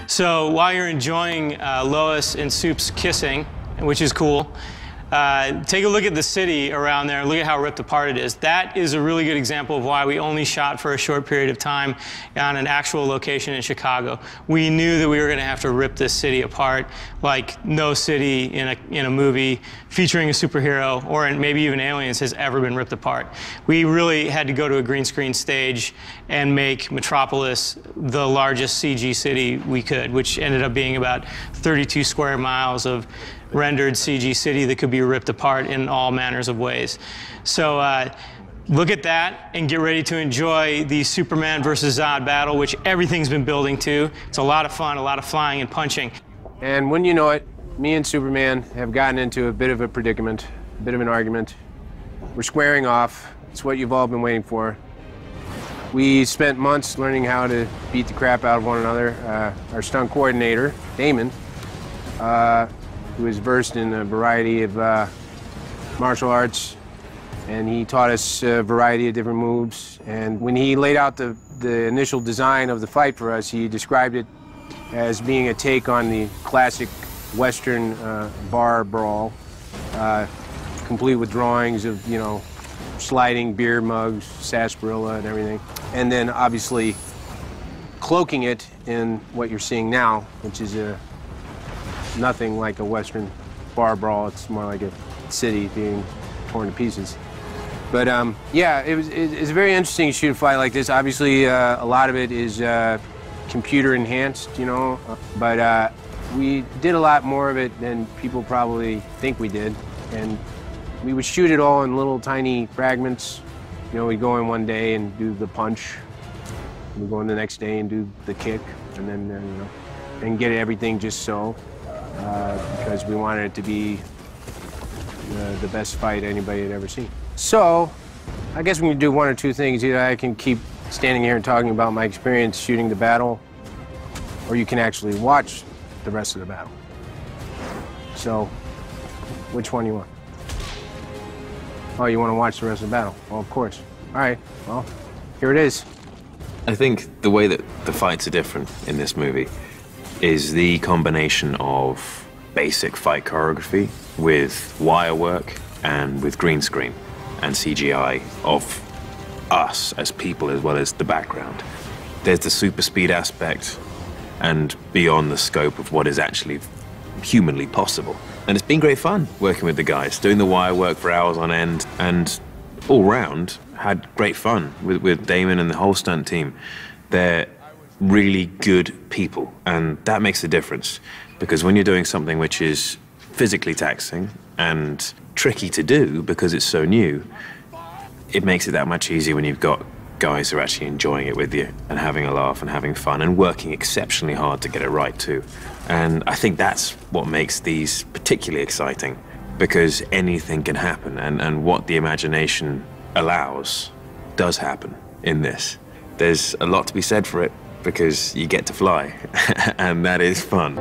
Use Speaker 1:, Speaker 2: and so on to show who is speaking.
Speaker 1: So while you're enjoying Lois and Soup's kissing, which is cool, take a look at the city around there. Look at how ripped apart it is. That is a really good example of why we only shot for a short period of time on an actual location in Chicago. We knew that we were going to have to rip this city apart like no city in a movie featuring a superhero or maybe even aliens has ever been ripped apart. We really had to go to a green screen stage and make Metropolis the largest CG city we could, which ended up being about 32 square miles of rendered CG city that could be ripped apart in all manners of ways. So look at that and get ready to enjoy the Superman versus Zod battle, which everything's been building to. It's a lot of fun, a lot of flying and punching.
Speaker 2: And when you know it, me and Superman have gotten into a bit of a predicament, a bit of an argument. We're squaring off. It's what you've all been waiting for. We spent months learning how to beat the crap out of one another. Our stunt coordinator, Damon, who is versed in a variety of martial arts, and he taught us a variety of different moves. And when he laid out the initial design of the fight for us, he described it as being a take on the classic Western bar brawl, complete with drawings of, you know, sliding beer mugs, sarsaparilla and everything. And then obviously cloaking it in what you're seeing now, which is nothing like a Western bar brawl. It's more like a city being torn to pieces. But yeah, it's very interesting to shoot a fight like this. Obviously, a lot of it is computer enhanced, you know, but we did a lot more of it than people probably think we did. And we would shoot it all in little tiny fragments. You know, we'd go in one day and do the punch. We'd go in the next day and do the kick, and then, you know, and get everything just so. Because we wanted it to be the best fight anybody had ever seen. So, I guess we can do one or two things. Either I can keep standing here and talking about my experience shooting the battle, or you can actually watch the rest of the battle. So, which one you want? Oh, you want to watch the rest of the battle? Well, of course. All right, well, here it is.
Speaker 3: I think the way that the fights are different in this movie is the combination of basic fight choreography with wire work and with green screen and CGI of us as people as well as the background. There's the super speed aspect and beyond the scope of what is actually humanly possible. And it's been great fun working with the guys, doing the wire work for hours on end, and all round had great fun with Damon and the whole stunt team. They're really good people, and that makes a difference, because when you're doing something which is physically taxing and tricky to do because it's so new, it makes it that much easier when you've got guys who are actually enjoying it with you and having a laugh and having fun and working exceptionally hard to get it right too. And I think that's what makes these particularly exciting, because anything can happen, and what the imagination allows does happen in this. There's a lot to be said for it, because you get to fly, and that is fun.